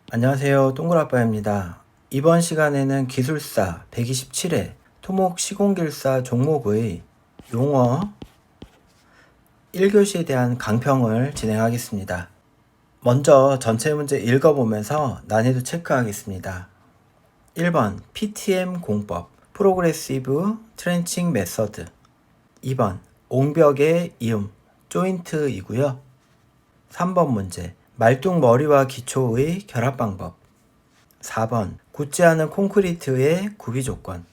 안녕하세요. 동글아빠입니다. 이번 시간에는 기술사 127회 토목 시공길사 종목의 용어 1교시에 대한 강평을 진행하겠습니다. 먼저 전체 문제 읽어보면서 난이도 체크하겠습니다. 1번 PTM 공법 프로그레시브 트렌칭 메서드. 2번 옹벽의 이음 조인트이고요. 3번 문제 말뚝머리와 기초의 결합 방법. 4번 굳지 않은 콘크리트의 구비 조건.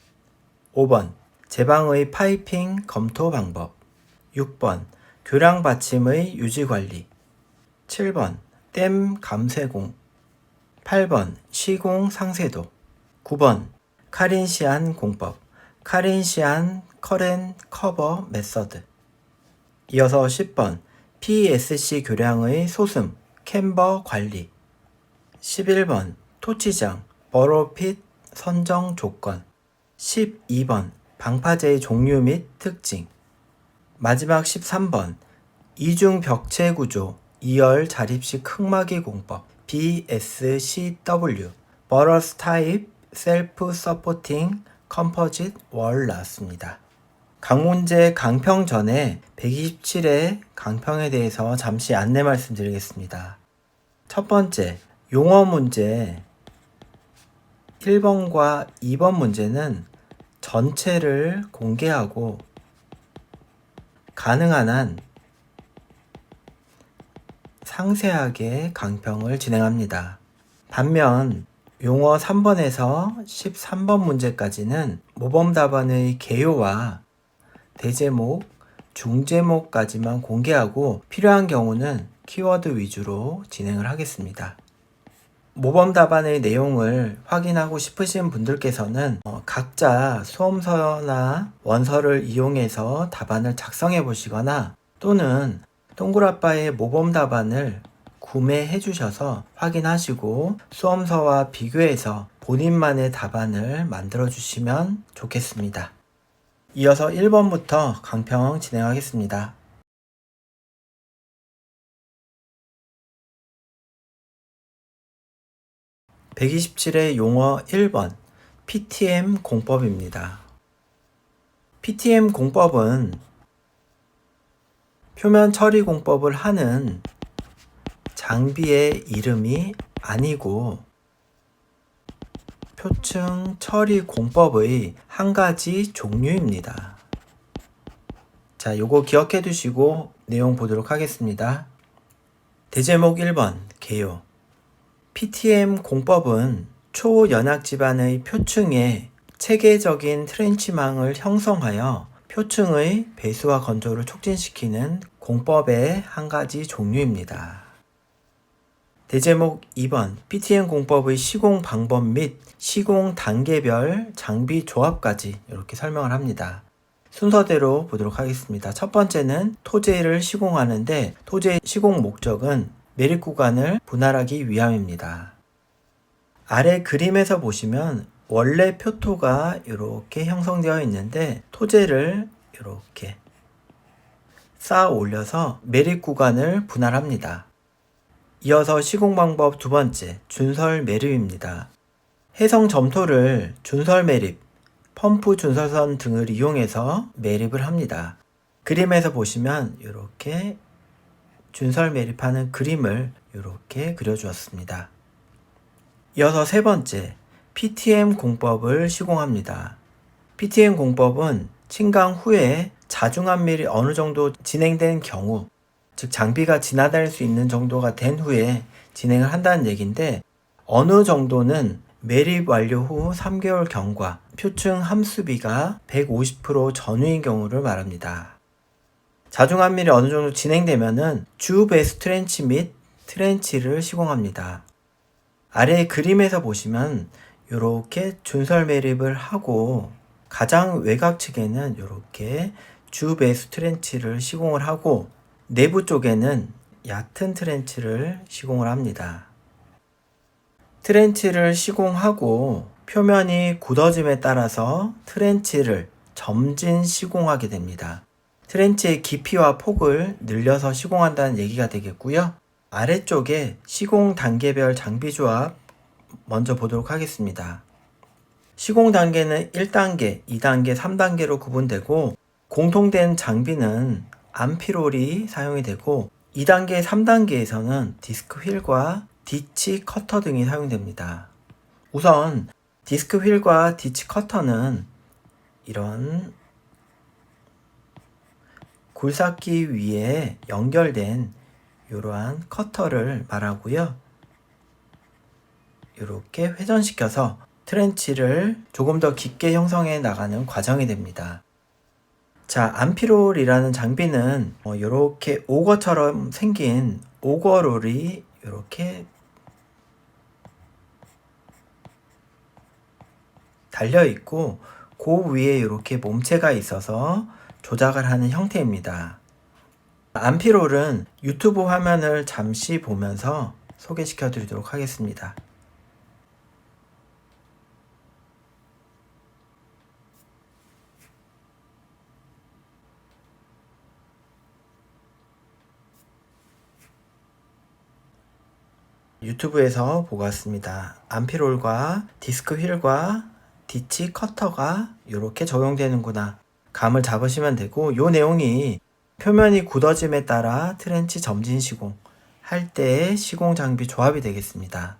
5번 제방의 파이핑 검토 방법. 6번 교량 받침의 유지 관리. 7번 댐 감쇄공. 8번 시공 상쇄도. 9번 카린시안 공법 카린시안 커렌 커버 메서드. 이어서 10번 PSC 교량의 소슴 캠버 관리. 11번 토치장 버로핏 선정 조건. 12번 방파제의 종류 및 특징. 마지막 13번 이중 벽체 구조 2열 자립식 흙막이 공법 BSCW 버러스 타입 셀프 서포팅 컴포짓 월 나왔습니다. 강문제 강평 전에 127회 강평에 대해서 잠시 안내 말씀드리겠습니다. 첫 번째, 용어 문제 1번과 2번 문제는 전체를 공개하고 가능한 한 상세하게 강평을 진행합니다. 반면 용어 3번에서 13번 문제까지는 모범 답안의 개요와 대제목, 중제목까지만 공개하고 필요한 경우는 키워드 위주로 진행을 하겠습니다. 모범 답안의 내용을 확인하고 싶으신 분들께서는 각자 수험서나 원서를 이용해서 답안을 작성해 보시거나 또는 동글아빠의 모범 답안을 구매해 주셔서 확인하시고 수험서와 비교해서 본인만의 답안을 만들어 주시면 좋겠습니다. 이어서 1번부터 강평 진행하겠습니다. (127회) 용어 1번 PTM 공법입니다. PTM 공법은 표면 처리 공법을 하는 장비의 이름이 아니고 표층 처리 공법의 한 가지 종류입니다. 자, 요거 기억해 두시고 내용 보도록 하겠습니다. 대제목 1번 개요. PTM 공법은 초연약 지반의 표층에 체계적인 트렌치망을 형성하여 표층의 배수와 건조를 촉진시키는 공법의 한 가지 종류입니다. 대제목 2번 PTM 공법의 시공 방법 및 시공 단계별 장비 조합까지 이렇게 설명을 합니다. 순서대로 보도록 하겠습니다. 첫 번째는 토제를 시공하는데 토제의 시공 목적은 매립 구간을 분할하기 위함입니다. 아래 그림에서 보시면 원래 표토가 이렇게 형성되어 있는데 토제를 이렇게 쌓아 올려서 매립 구간을 분할합니다. 이어서 시공 방법 두 번째, 준설 매립입니다. 해성 점토를 준설 매립, 펌프 준설선 등을 이용해서 매립을 합니다. 그림에서 보시면 이렇게 준설 매립하는 그림을 이렇게 그려주었습니다. 이어서 세 번째, PTM 공법을 시공합니다. PTM 공법은 침강 후에 자중압밀이 어느 정도 진행된 경우, 즉 장비가 지나다닐 수 있는 정도가 된 후에 진행을 한다는 얘기인데 어느 정도는 매립 완료 후 3개월 경과 표층 함수비가 150% 전후인 경우를 말합니다. 자중압밀이 어느 정도 진행되면은 주 베이스 트렌치 및 트렌치를 시공합니다. 아래 그림에서 보시면 이렇게 준설 매립을 하고 가장 외곽 측에는 이렇게 주 베이스 트렌치를 시공을 하고 내부 쪽에는 얕은 트렌치를 시공을 합니다. 트렌치를 시공하고 표면이 굳어짐에 따라서 트렌치를 점진 시공하게 됩니다. 트렌치의 깊이와 폭을 늘려서 시공한다는 얘기가 되겠고요. 아래쪽에 시공 단계별 장비 조합 먼저 보도록 하겠습니다. 시공 단계는 1단계, 2단계, 3단계로 구분되고 공통된 장비는 암피롤이 사용이 되고 2단계, 3단계에서는 디스크 휠과 디치 커터 등이 사용됩니다. 우선 디스크 휠과 디치 커터는 이런 굴삭기 위에 연결된 이러한 커터를 말하고요. 이렇게 회전시켜서 트렌치를 조금 더 깊게 형성해 나가는 과정이 됩니다. 자, 암피롤이라는 장비는 이렇게 오거처럼 생긴 오거롤이 이렇게 달려 있고 그 위에 이렇게 몸체가 있어서 조작을 하는 형태입니다. 암피롤은 유튜브 화면을 잠시 보면서 소개시켜 드리도록 하겠습니다. 유튜브에서 보고 왔습니다. 암피롤과 디스크 휠과 디치 커터가 이렇게 적용되는구나 감을 잡으시면 되고, 이 내용이 표면이 굳어짐에 따라 트렌치 점진 시공 할 때의 시공 장비 조합이 되겠습니다.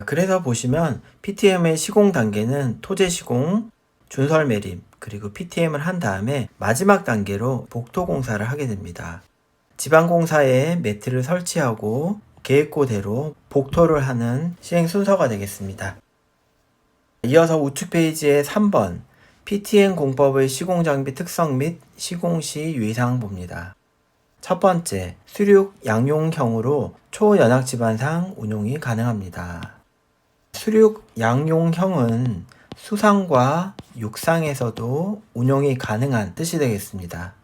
그래서 보시면 PTM의 시공 단계는 토제 시공, 준설 매림, 그리고 PTM을 한 다음에 마지막 단계로 복토 공사를 하게 됩니다. 지방공사에 매트를 설치하고 계획고대로 복토를 하는 시행 순서가 되겠습니다. 이어서 우측 페이지의 3번 PTM 공법의 시공장비 특성 및 시공 시 유의사항 봅니다. 첫 번째, 수륙 양용형으로 초연악 지반상 운용이 가능합니다. 수륙 양용형은 수상과 육상에서도 운용이 가능한 뜻이 되겠습니다.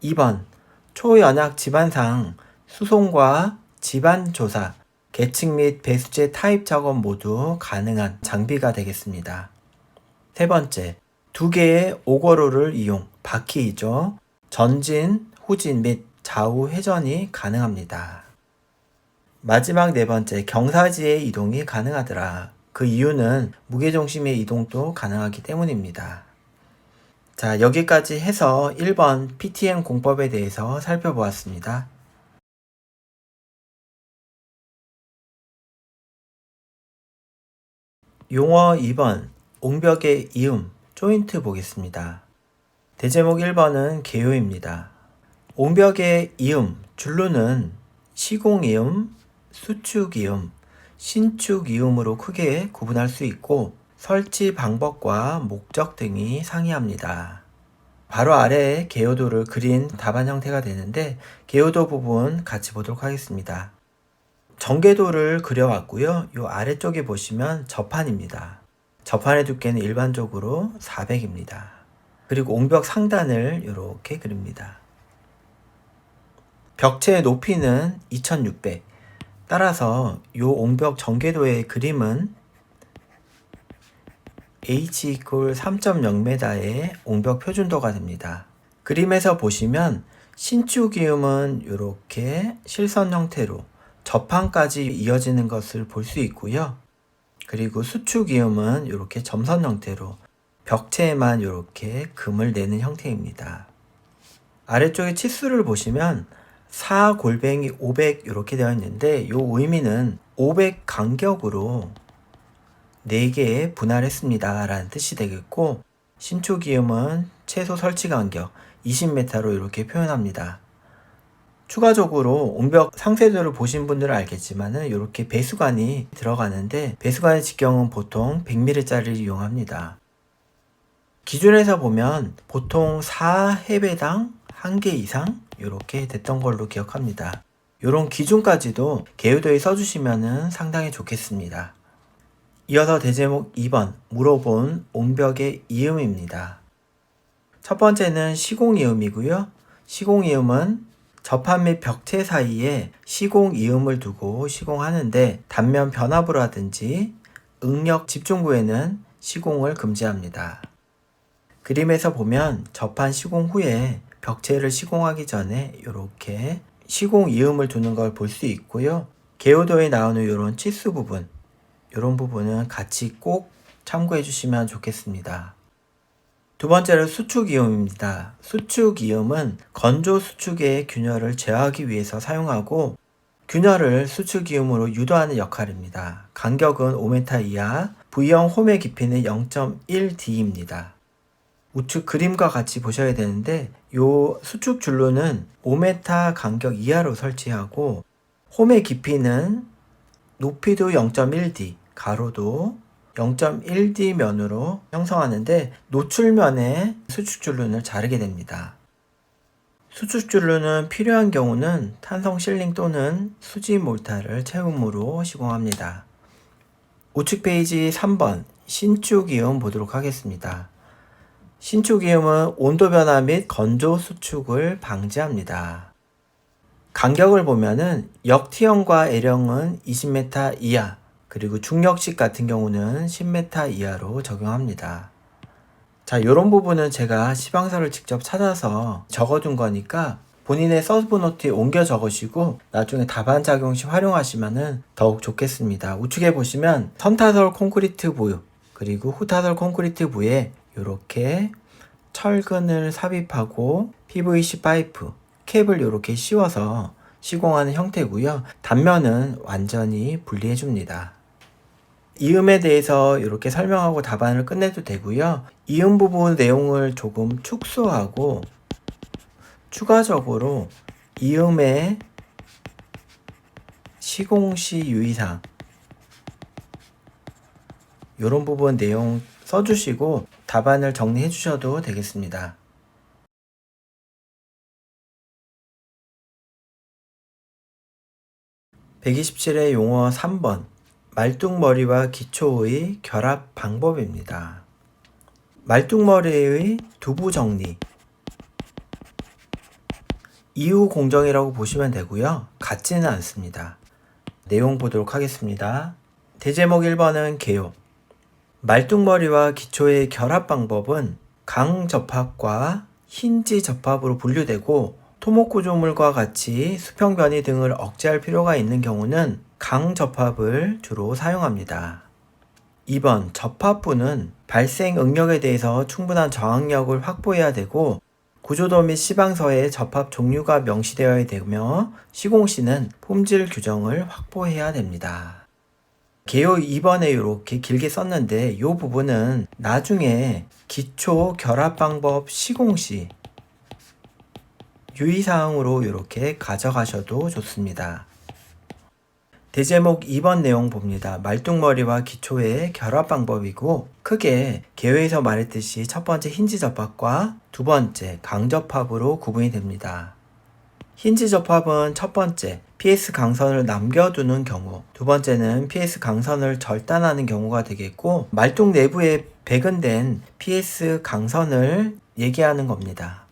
2번, 초연악 지반상 수송과 지반 조사, 계측 및 배수제 타입 작업 모두 가능한 장비가 되겠습니다. 세 번째, 두 개의 오거롤을 이용, 바퀴이죠. 전진, 후진 및 좌우 회전이 가능합니다. 마지막 네 번째, 경사지의 이동이 가능하더라. 그 이유는 무게중심의 이동도 가능하기 때문입니다. 자, 여기까지 해서 1번 PTM 공법에 대해서 살펴보았습니다. 용어 2번, 옹벽의 이음, 조인트 보겠습니다. 대제목 1번은 개요입니다. 옹벽의 이음, 줄루는 시공이음, 수축이음, 신축이음으로 크게 구분할 수 있고 설치 방법과 목적 등이 상이합니다. 바로 아래에 개요도를 그린 답안 형태가 되는데 개요도 부분 같이 보도록 하겠습니다. 전개도를 그려왔고요. 이 아래쪽에 보시면 접판입니다. 접판의 두께는 일반적으로 400입니다. 그리고 옹벽 상단을 이렇게 그립니다. 벽체의 높이는 2600. 따라서 이 옹벽 전개도의 그림은 H equal 3.0m의 옹벽 표준도가 됩니다. 그림에서 보시면 신축이음은 이렇게 실선 형태로 접판까지 이어지는 것을 볼 수 있고요. 그리고 수축이음은 이렇게 점선 형태로 벽체에만 이렇게 금을 내는 형태입니다. 아래쪽에 치수를 보시면 4-500 이렇게 되어 있는데 이 의미는 500 간격으로 4개에 분할했습니다 라는 뜻이 되겠고, 신축이음은 최소 설치 간격 20m로 이렇게 표현합니다. 추가적으로 옹벽 상세도를 보신 분들은 알겠지만 이렇게 배수관이 들어가는데 배수관의 직경은 보통 100mm짜리를 이용합니다. 기준에서 보면 보통 4해배당 1개 이상 이렇게 됐던 걸로 기억합니다. 이런 기준까지도 개요도에 써주시면 상당히 좋겠습니다. 이어서 대제목 2번 물어본 옹벽의 이음입니다. 첫 번째는 시공이음이고요. 시공이음은 접판 및 벽체 사이에 시공이음을 두고 시공하는데 단면 변압으로라든지 응력 집중부에는 시공을 금지합니다. 그림에서 보면 접판 시공 후에 벽체를 시공하기 전에 이렇게 시공이음을 두는 걸 볼 수 있고요. 개요도에 나오는 이런 치수 부분, 이런 부분은 같이 꼭 참고해 주시면 좋겠습니다. 두 번째로 수축이음입니다. 수축이음은 건조 수축의 균열을 제어하기 위해서 사용하고 균열을 수축이음으로 유도하는 역할입니다. 간격은 5m 이하, V형 홈의 깊이는 0.1D입니다. 우측 그림과 같이 보셔야 되는데 이 수축 줄로는 5m 간격 이하로 설치하고 홈의 깊이는 높이도 0.1D, 가로도 0.1D 면으로 형성하는데 노출면에 수축줄눈을 자르게 됩니다. 수축줄눈은 필요한 경우는 탄성 실링 또는 수지 몰타를 채움으로 시공합니다. 우측 페이지 3번 신축이음 보도록 하겠습니다. 신축이음은 온도 변화 및 건조 수축을 방지합니다. 간격을 보면은 역T형과 L형은 20m 이하, 그리고 중력식 같은 경우는 10m 이하로 적용합니다. 자, 이런 부분은 제가 시방서를 직접 찾아서 적어둔 거니까 본인의 서브노트에 옮겨 적으시고 나중에 답안 작용 시 활용하시면 더욱 좋겠습니다. 우측에 보시면 선타설 콘크리트 부 그리고 후타설 콘크리트 부에 이렇게 철근을 삽입하고 PVC 파이프, 캡을 이렇게 씌워서 시공하는 형태고요. 단면은 완전히 분리해 줍니다. 이음에 대해서 이렇게 설명하고 답안을 끝내도 되고요. 이음 부분 내용을 조금 축소하고 추가적으로 이음의 시공시 유의사항 이런 부분 내용 써주시고 답안을 정리해 주셔도 되겠습니다. 127의 용어 3번 말뚝머리와 기초의 결합 방법입니다. 말뚝머리의 두부 정리 이후 공정이라고 보시면 되고요. 같지는 않습니다. 내용 보도록 하겠습니다. 대제목 1번은 개요. 말뚝머리와 기초의 결합 방법은 강 접합과 힌지 접합으로 분류되고 토목 구조물과 같이 수평 변이 등을 억제할 필요가 있는 경우는 강 접합을 주로 사용합니다. 2번 접합부는 발생 응력에 대해서 충분한 저항력을 확보해야 되고 구조도 및 시방서에 접합 종류가 명시되어야 되며 시공시는 폼질 규정을 확보해야 됩니다. 개요 2번에 이렇게 길게 썼는데 이 부분은 나중에 기초 결합 방법 시공시 유의사항으로 이렇게 가져가셔도 좋습니다. 대제목 2번 내용 봅니다. 말뚝머리와 기초의 결합 방법이고 크게 개요에서 말했듯이 첫 번째 힌지 접합과 두 번째 강 접합으로 구분이 됩니다. 힌지 접합은 첫 번째 PS 강선을 남겨두는 경우, 두 번째는 PS 강선을 절단하는 경우가 되겠고 말뚝 내부에 배근된 PS 강선을 얘기하는 겁니다.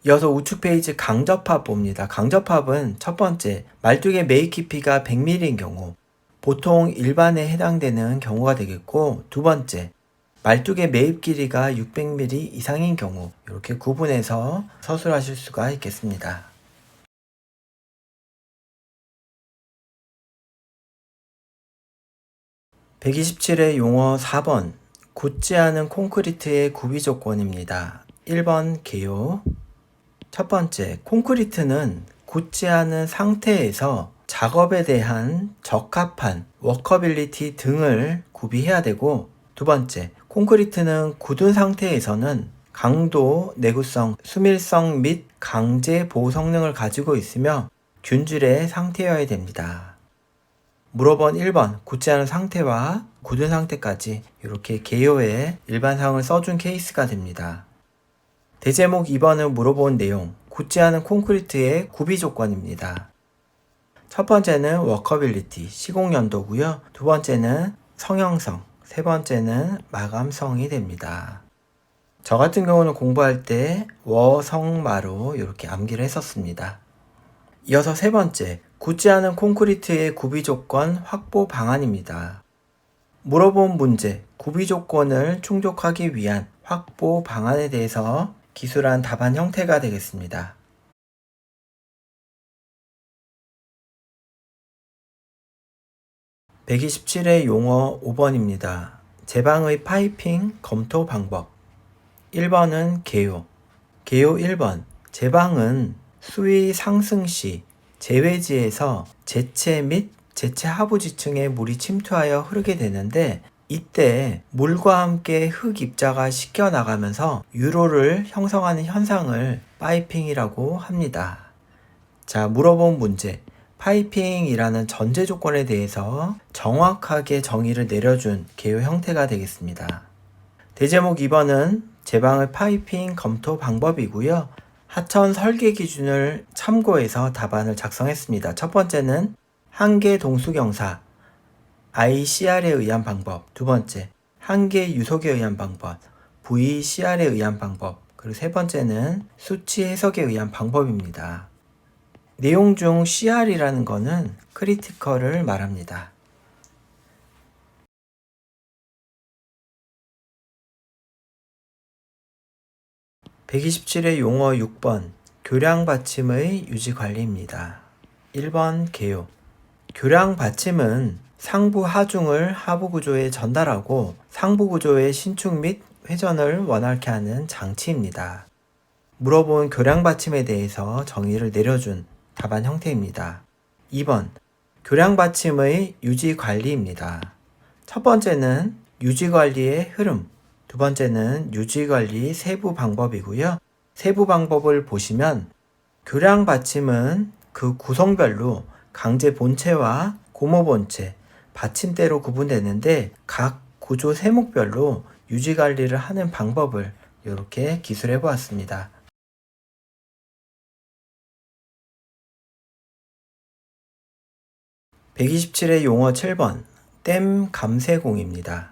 이어서 우측 페이지 강접합 봅니다. 강접합은 첫 번째, 말뚝의 매입 깊이가 100mm인 경우, 보통 일반에 해당되는 경우가 되겠고, 두 번째, 말뚝의 매입 길이가 600mm 이상인 경우, 이렇게 구분해서 서술하실 수가 있겠습니다. (127의) 용어 4번, 굳지 않은 콘크리트의 구비 조건입니다. 1번 개요. 첫 번째, 콘크리트는 굳지 않은 상태에서 작업에 대한 적합한 워커빌리티 등을 구비해야 되고, 두 번째, 콘크리트는 굳은 상태에서는 강도, 내구성, 수밀성 및 강제 보호 성능을 가지고 있으며 균질의 상태여야 됩니다. 물어본 1번, 굳지 않은 상태와 굳은 상태까지 이렇게 개요에 일반사항을 써준 케이스가 됩니다. 대제목 2번은 물어본 내용, 굳지 않은 콘크리트의 구비 조건입니다. 첫 번째는 워커빌리티, 시공 연도고요. 두 번째는 성형성, 세 번째는 마감성이 됩니다. 저 같은 경우는 공부할 때 워성마로 이렇게 암기를 했었습니다. 이어서 세 번째, 굳지 않은 콘크리트의 구비 조건 확보 방안입니다. 물어본 문제, 구비 조건을 충족하기 위한 확보 방안에 대해서 기술한 답안 형태가 되겠습니다. 127회 용어 5번입니다. 제방의 파이핑 검토 방법. 1번은 개요. 개요 1번. 제방은 수위 상승 시 제외지에서 제체 및 제체 하부 지층에 물이 침투하여 흐르게 되는데, 이때 물과 함께 흙 입자가 씻겨 나가면서 유로를 형성하는 현상을 파이핑이라고 합니다. 자, 물어본 문제. 파이핑이라는 전제 조건에 대해서 정확하게 정의를 내려준 개요 형태가 되겠습니다. 대제목 2번은 제방의 파이핑 검토 방법이고요. 하천 설계 기준을 참고해서 답안을 작성했습니다. 첫 번째는 한계 동수경사 ICR에 의한 방법, 두 번째 한계 유속에 의한 방법, VCR에 의한 방법, 그리고 세 번째는 수치 해석에 의한 방법입니다. 내용 중 CR이라는 거는 크리티컬을 말합니다. (127회) 용어 6번 교량 받침의 유지 관리입니다. 1번 개요. 교량 받침은 상부 하중을 하부 구조에 전달하고 상부 구조의 신축 및 회전을 원활케 하는 장치입니다. 물어본 교량 받침에 대해서 정의를 내려준 답안 형태입니다. 2번 교량 받침의 유지 관리입니다. 첫 번째는 유지 관리의 흐름, 두 번째는 유지 관리 세부 방법이고요. 세부 방법을 보시면 교량 받침은 그 구성별로 강제 본체와 고무 본체, 받침대로 구분되는데, 각 구조 세목별로 유지 관리를 하는 방법을 이렇게 기술해 보았습니다. 127회 용어 7번 댐 감쇄공입니다.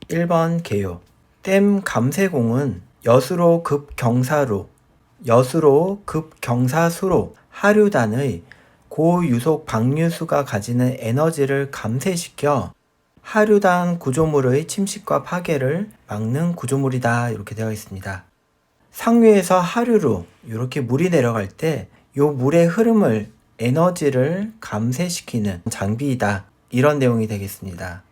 1번 개요. 댐 감쇄공은 여수로 급경사로, 여수로 급경사수로 하류단의 고유속 방류수가 가지는 에너지를 감쇄시켜 하류단 구조물의 침식과 파괴를 막는 구조물이다, 이렇게 되어 있습니다. 상류에서 하류로 이렇게 물이 내려갈 때 이 물의 흐름을, 에너지를 감쇄시키는 장비이다, 이런 내용이 되겠습니다.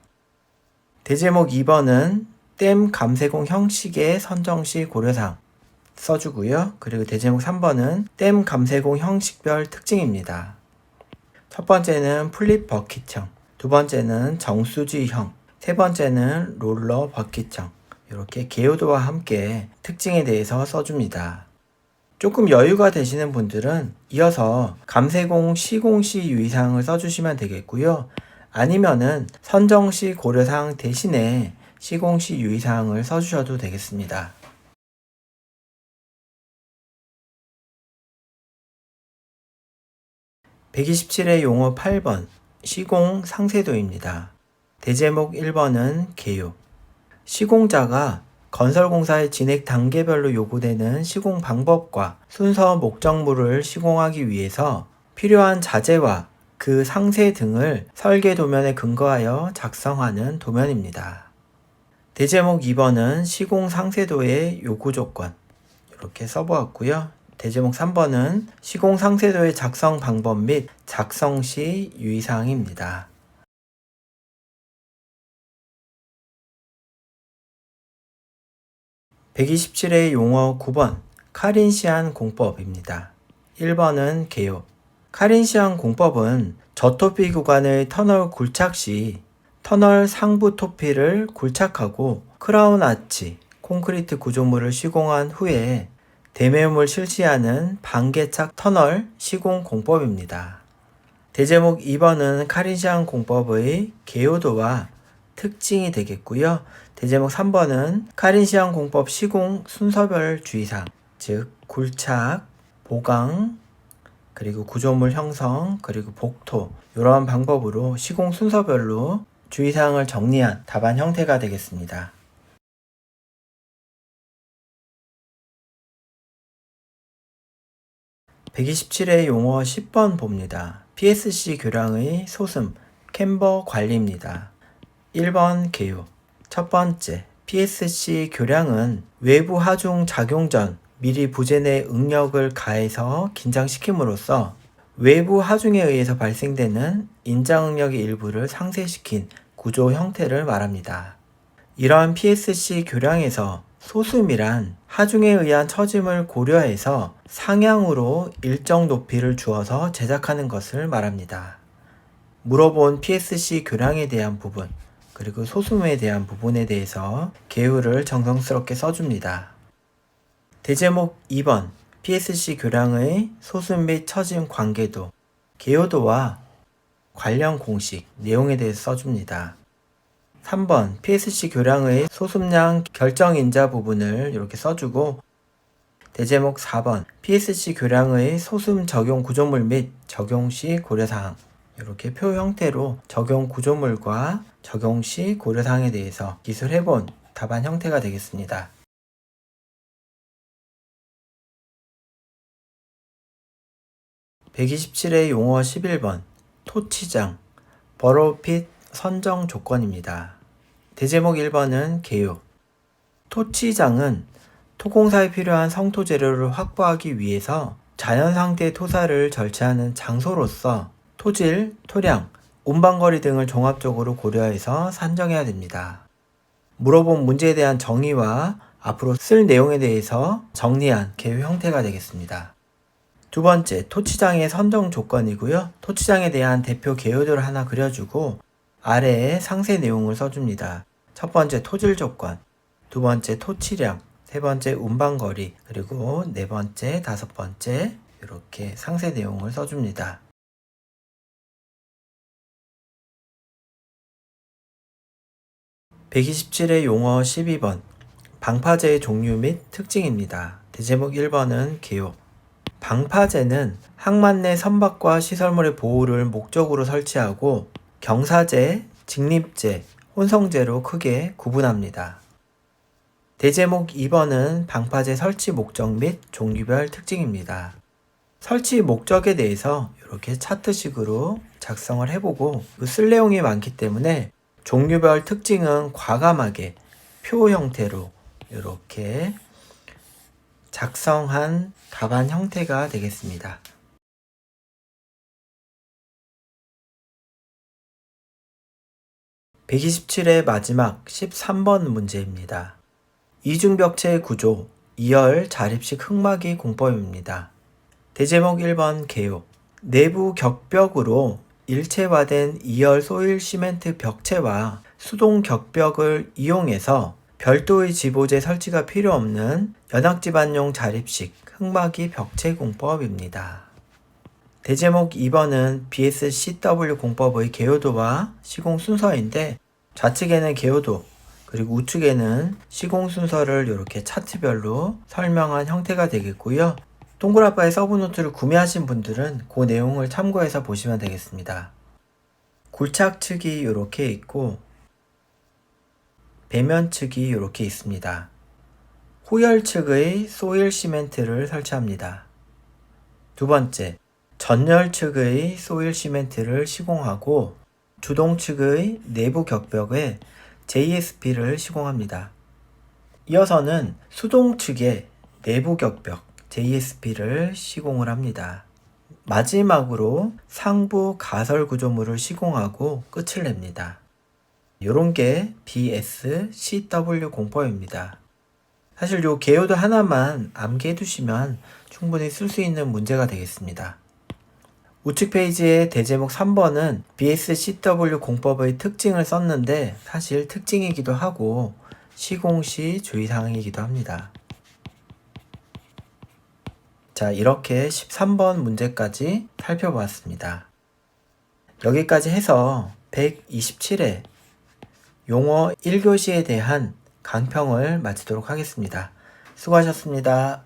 대제목 2번은 댐 감쇄공 형식의 선정시 고려사항 써주고요. 그리고 대제목 3번은 댐 감쇄공 형식별 특징입니다. 첫 번째는 플립 버킷형, 두 번째는 정수지형, 세 번째는 롤러 버킷형, 이렇게 개요도와 함께 특징에 대해서 써줍니다. 조금 여유가 되시는 분들은 이어서 감쇄공 시공시 유의사항을 써주시면 되겠고요. 아니면은 선정시 고려사항 대신에 시공시 유의사항을 써주셔도 되겠습니다. 127회 용어 8번 시공 상세도입니다. 대제목 1번은 개요. 시공자가 건설공사의 진행 단계별로 요구되는 시공 방법과 순서 목적물을 시공하기 위해서 필요한 자재와 그 상세 등을 설계 도면에 근거하여 작성하는 도면입니다. 대제목 2번은 시공 상세도의 요구 조건, 이렇게 써보았고요. 대제목 3번은 시공 상세도의 작성 방법 및 작성 시 유의사항입니다. 127회 용어 9번 카린시안 공법입니다. 1번은 개요. 카린시안 공법은 저토피 구간의 터널 굴착 시 터널 상부 토피를 굴착하고 크라운 아치, 콘크리트 구조물을 시공한 후에 대매움을 실시하는 반개착 터널 시공 공법입니다. 대제목 2번은 카린시안 공법의 개요도와 특징이 되겠고요. 대제목 3번은 카린시안 공법 시공 순서별 주의사항, 즉 굴착, 보강, 그리고 구조물 형성, 그리고 복토, 이러한 방법으로 시공 순서별로 주의사항을 정리한 답안 형태가 되겠습니다. 127회 용어 10번 봅니다. PSC 교량의 소슴, 캠버 관리입니다. 1번 개요. 첫 번째, PSC 교량은 외부 하중 작용 전 미리 부재 내 응력을 가해서 긴장시킴으로써 외부 하중에 의해서 발생되는 인자응력의 일부를 상쇄시킨 구조 형태를 말합니다. 이러한 PSC 교량에서 소수미란 하중에 의한 처짐을 고려해서 상향으로 일정 높이를 주어서 제작하는 것을 말합니다. 물어본 PSC 교량에 대한 부분, 그리고 소수미에 대한 부분에 대해서 개요를 정성스럽게 써줍니다. 대제목 2번 PSC 교량의 소수 및 처짐 관계도, 개요도와 관련 공식, 내용에 대해서 써줍니다. 3번 PSC 교량의 소수량 결정인자 부분을 이렇게 써주고, 대제목 4번 PSC 교량의 소수 적용 구조물 및 적용 시 고려사항, 이렇게 표 형태로 적용 구조물과 적용 시 고려사항에 대해서 기술해본 답안 형태가 되겠습니다. 127회 용어 11번 토치장, 버로핏 선정 조건입니다. 대제목 1번은 개요. 토치장은 토공사에 필요한 성토 재료를 확보하기 위해서 자연상태 토사를 절취하는 장소로서 토질, 토량, 운반거리 등을 종합적으로 고려해서 산정해야 됩니다. 물어본 문제에 대한 정의와 앞으로 쓸 내용에 대해서 정리한 개요 형태가 되겠습니다. 두 번째, 토치장의 선정 조건이고요. 토치장에 대한 대표 개요도를 하나 그려주고 아래에 상세 내용을 써줍니다. 첫 번째, 토질 조건, 두 번째, 토치량, 세 번째, 운반거리, 그리고 네 번째, 다섯 번째 이렇게 상세 내용을 써줍니다. (127회) 용어 12번 방파제의 종류 및 특징입니다. 대제목 1번은 개요. 방파제는 항만 내 선박과 시설물의 보호를 목적으로 설치하고 경사제, 직립제, 혼성제로 크게 구분합니다. 대제목 2번은 방파제 설치 목적 및 종류별 특징입니다. 설치 목적에 대해서 이렇게 차트식으로 작성을 해보고 쓸 내용이 많기 때문에 종류별 특징은 과감하게 표 형태로 이렇게 작성한 답안 형태가 되겠습니다. 127회 마지막 13번 문제입니다. 이중벽체의 구조, 2열 자립식 흙막이 공법입니다. 대제목 1번 개요. 내부 격벽으로 일체화된 2열 소일 시멘트 벽체와 수동 격벽을 이용해서 별도의 지보재 설치가 필요 없는 연학집안용 자립식 흙막이 벽체 공법입니다. 대제목 2번은 BSCW 공법의 개요도와 시공 순서인데 좌측에는 개요도, 그리고 우측에는 시공 순서를 이렇게 차트별로 설명한 형태가 되겠고요. 동그라바의 서브노트를 구매하신 분들은 그 내용을 참고해서 보시면 되겠습니다. 굴착측이 이렇게 있고 배면측이 이렇게 있습니다. 호열측의 소일 시멘트를 설치합니다. 두 번째, 전열측의 소일 시멘트를 시공하고 주동측의 내부 격벽에 JSP를 시공합니다. 이어서는 수동측의 내부 격벽 JSP를 시공을 합니다. 마지막으로 상부 가설 구조물을 시공하고 끝을 냅니다. 이런 게 BSCW 공법입니다. 사실 요 개요도 하나만 암기해 두시면 충분히 쓸 수 있는 문제가 되겠습니다. 우측 페이지의 대제목 3번은 BSCW 공법의 특징을 썼는데 사실 특징이기도 하고 시공 시 주의사항이기도 합니다. 자, 이렇게 13번 문제까지 살펴보았습니다. 여기까지 해서 127회 용어 1교시에 대한 강평을 마치도록 하겠습니다. 수고하셨습니다.